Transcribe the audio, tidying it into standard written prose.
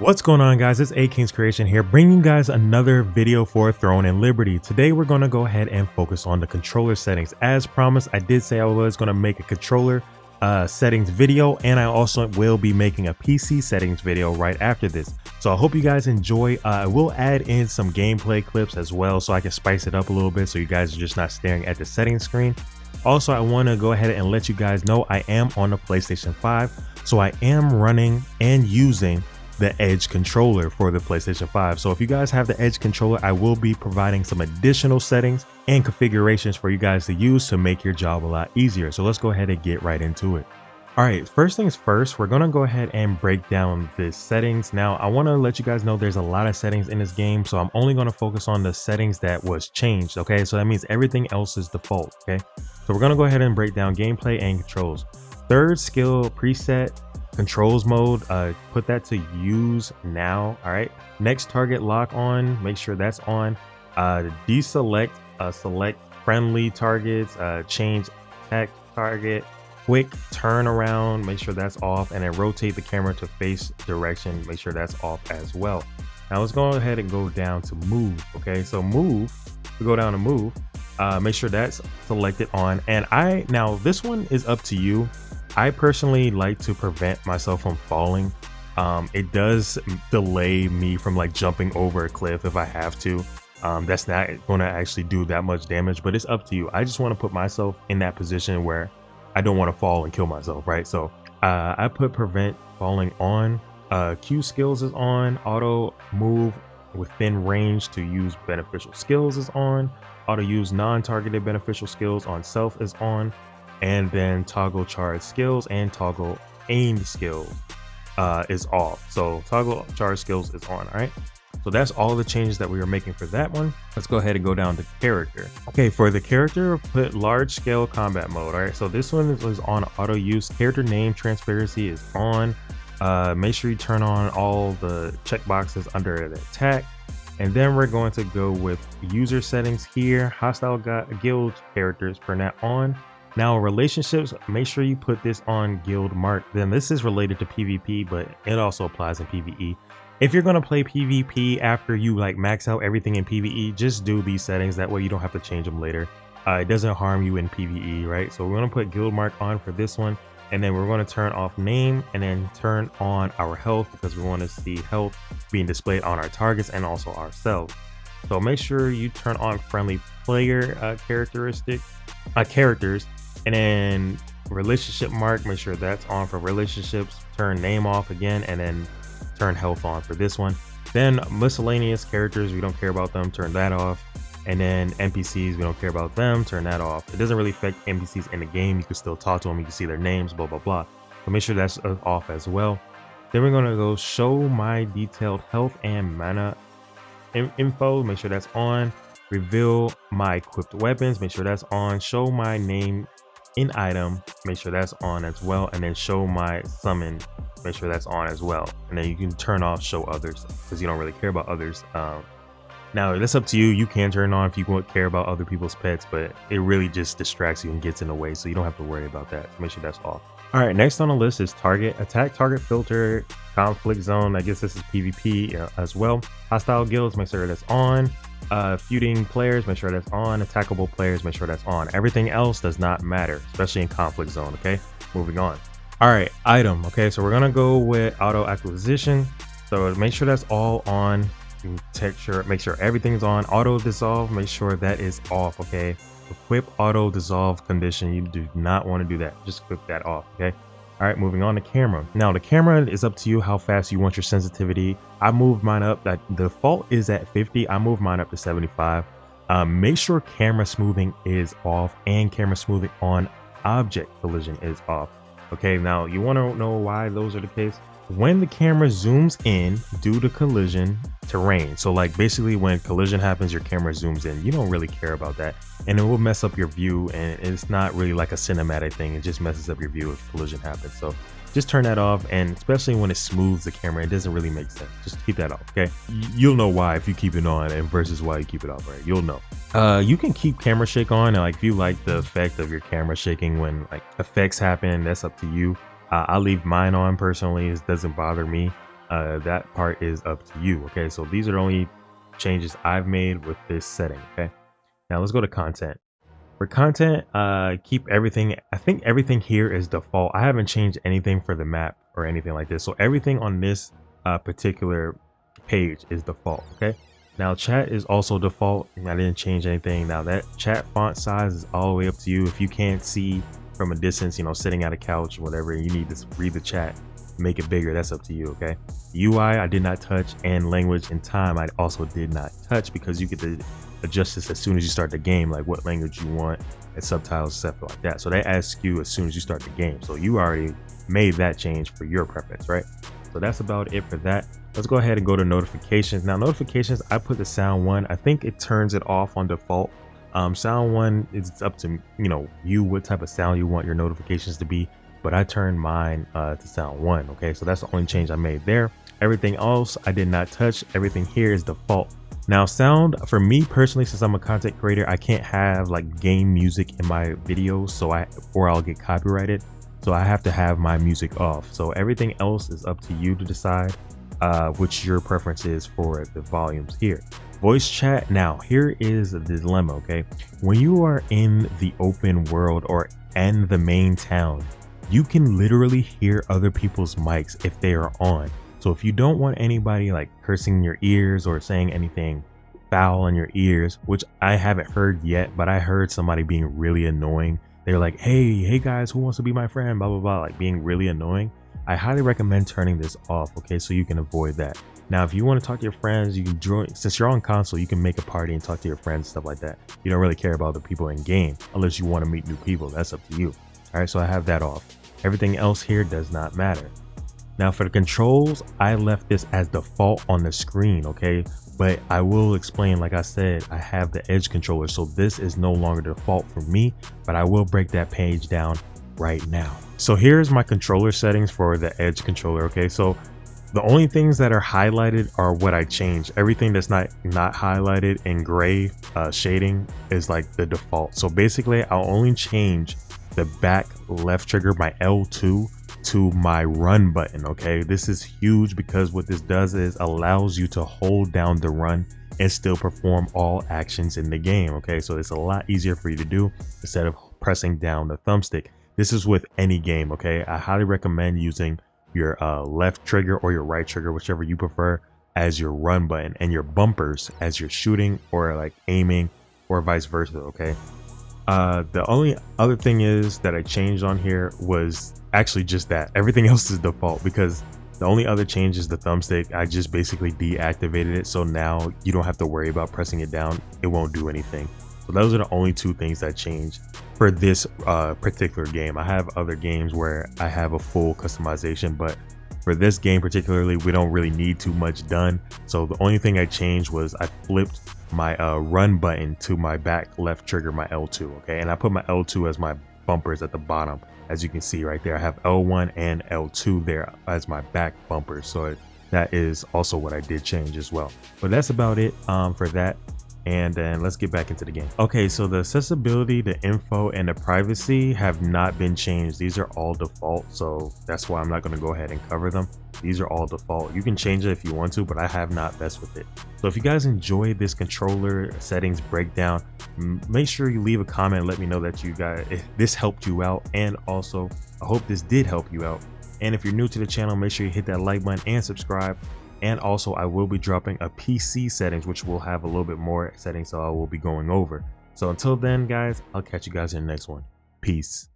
What's going on, guys? It's AKingsCreation here, bringing you guys another video for Throne and Liberty. Today we're going to go ahead and focus on the controller settings. As promised, I did say I was going to make a controller settings video, and I also will be making a PC settings video right after this. So I hope you guys enjoy. I will add in some gameplay clips as well, so I can spice it up a little bit so you guys are just not staring at the settings screen. Also, I want to go ahead and let you guys know I am on the PlayStation 5, so I am running and using the Edge controller for the PlayStation 5. So if you guys have the Edge controller, I will be providing some additional settings and configurations for you guys to use to make your job a lot easier. So let's go ahead and get right into it. All right, first things first, we're going to go ahead and break down the settings. Now, I want to let you guys know there's a lot of settings in this game, so I'm only going to focus on the settings that was changed, okay? So that means everything else is default, okay? So we're going to go ahead and break down gameplay and controls. Third skill preset, controls mode, put that to use now. All right, next target lock on, make sure that's on. Deselect, select friendly targets, change attack target, quick turnaround, make sure that's off, and then rotate the camera to face direction, make sure that's off as well. Now let's go ahead and go down to move. Okay, so move, we go down to move, make sure that's selected on. And now this one is up to you. I personally like to prevent myself from falling. It does delay me from like jumping over a cliff if I have to. That's not going to actually do that much damage, but it's up to you. I just want to put myself in that position where I don't want to fall and kill myself, right? So I put prevent falling on. Q skills is on. Auto move within range to use beneficial skills is on. Auto use non-targeted beneficial skills on self is on. And then toggle charge skills and toggle aimed skills is off. So toggle charge skills is on. All right, so that's all the changes that we were making for that one. Let's go ahead and go down to character. Okay, for the character, put large scale combat mode. All right, so this one is on auto use. Character name transparency is on. Make sure you turn on all the checkboxes under the attack. And then we're going to go with user settings here. Hostile guild characters for now on. Now relationships, make sure you put this on guild mark. Then this is related to PvP, but it also applies in PvE. If you're going to play PvP after you like max out everything in PvE, just do these settings. That way you don't have to change them later. It doesn't harm you in PvE, right? So we're going to put guild mark on for this one. And then we're going to turn off name and then turn on our health, because we want to see health being displayed on our targets and also ourselves. So make sure you turn on friendly player characters. And then relationship mark, make sure that's on for relationships. Turn name off again, and then turn health on for this one. Then miscellaneous characters, we don't care about them, turn that off. And then NPCs, we don't care about them, turn that off. It doesn't really affect NPCs in the game. You can still talk to them, you can see their names, blah blah blah. So make sure that's off as well. Then we're going to go show my detailed health and mana info, make sure that's on. Reveal my equipped weapons, make sure that's on. Show my name in item, make sure that's on as well. And then show my summon, make sure that's on as well. And then you can turn off show others, because you don't really care about others. Now that's up to you. You can turn on if you won't care about other people's pets, but it really just distracts you and gets in the way, so you don't have to worry about that. So make sure that's off. All right, next on the list is target, attack target filter, conflict zone. I guess this is PvP as well. Hostile guilds, make sure that's on. Feuding players, make sure that's on. Attackable players, make sure that's on. Everything else does not matter, especially in conflict zone. Okay, moving on. All right, item. Okay, so we're gonna go with auto acquisition. So make sure that's all on. Texture, make sure everything's on. Auto dissolve, make sure that is off. Okay, equip auto dissolve condition, you do not want to do that, just click that off. Okay, all right, moving on to camera. Now the camera is up to you how fast you want your sensitivity. I moved mine up, that the default is at 50, I moved mine up to 75. Make sure camera smoothing is off and camera smoothing on object collision is off. Okay, now you want to know why those are the case. When the camera zooms in due to collision terrain, so like basically when collision happens, your camera zooms in, you don't really care about that, and it will mess up your view, and it's not really like a cinematic thing. It just messes up your view if collision happens. So just turn that off, and especially when it smooths the camera, it doesn't really make sense. Just keep that off. Okay, you'll know why if you keep it on and versus why you keep it off, right? You'll know. You can keep camera shake on, and like if you like the effect of your camera shaking when like effects happen, that's up to you. I'll leave mine on personally. It doesn't bother me. that part is up to you. Okay, so these are the only changes I've made with this setting. Okay, now let's go to content. For content, keep everything. I think everything here is default. I haven't changed anything for the map or anything like this. So everything on this particular page is default. Okay. Now chat is also default, and I didn't change anything. Now that chat font size is all the way up to you. If you can't see from a distance, you know, sitting at a couch or whatever, you need to read the chat, make it bigger. That's up to you. Okay. UI I did not touch, and language and time I also did not touch, because you get to adjust this as soon as you start the game, like what language you want and subtitles, stuff like that. So they ask you as soon as you start the game. So you already made that change for your preference, right? So that's about it for that. Let's go ahead and go to notifications. Now notifications, I put the sound one. I think it turns it off on default. Sound one, it's up to you what type of sound you want your notifications to be, but I turned mine to sound one. Okay, so that's the only change I made there. Everything else I did not touch. Everything here is default. Now sound, for me personally, since I'm a content creator, I can't have like game music in my videos, so or I'll get copyrighted. So I have to have my music off. So everything else is up to you to decide which your preference is for the volumes here. Voice chat, now here is the dilemma. Okay, when you are in the open world or in the main town, you can literally hear other people's mics if they are on. So if you don't want anybody like cursing in your ears or saying anything foul in your ears, which I haven't heard yet, but I heard somebody being really annoying. They're like, hey guys, who wants to be my friend? Blah, blah, blah, like being really annoying. I highly recommend turning this off, okay, so you can avoid that. Now, if you want to talk to your friends, you can join, since you're on console, you can make a party and talk to your friends, stuff like that. You don't really care about the people in game unless you want to meet new people. That's up to you. All right, so I have that off. Everything else here does not matter. Now for the controls, I left this as default on the screen, okay? But I will explain, like I said, I have the Edge controller, so this is no longer default for me, but I will break that page down right now. So here's my controller settings for the Edge controller, okay? So the only things that are highlighted are what I changed. Everything that's not highlighted in gray shading is like the default. So basically, I'll only change the back left trigger, my L2, to my run button. Okay, this is huge because what this does is allows you to hold down the run and still perform all actions in the game. Okay, so it's a lot easier for you to do instead of pressing down the thumbstick. This is with any game. Okay, I highly recommend using your left trigger or your right trigger, whichever you prefer, as your run button, and your bumpers as you're shooting or like aiming, or vice versa. Okay, the only other thing is that I changed on here was actually just that. Everything else is default, because the only other change is the thumbstick. I just basically deactivated it, so now you don't have to worry about pressing it down. It won't do anything. So those are the only two things that changed for this particular game. I have other games where I have a full customization, but for this game particularly, we don't really need too much done. So the only thing I changed was I flipped my run button to my back left trigger, my L2. Okay, and I put my L2 as my bumpers at the bottom. As you can see right there, I have L1 and L2 there as my back bumpers. So that is also what I did change as well. But that's about it for that. And then let's get back into the game. Okay, so the accessibility, the info, and the privacy have not been changed. These are all default, so that's why I'm not going to go ahead and cover them. These are all default. You can change it if you want to, but I have not messed with it. So if you guys enjoyed this controller settings breakdown, make sure you leave a comment and let me know that if this helped you out, and also I hope this did help you out. And if you're new to the channel, make sure you hit that like button and subscribe. And also I will be dropping a PC settings, which will have a little bit more settings, so I will be going over. So until then, guys, I'll catch you guys in the next one. Peace.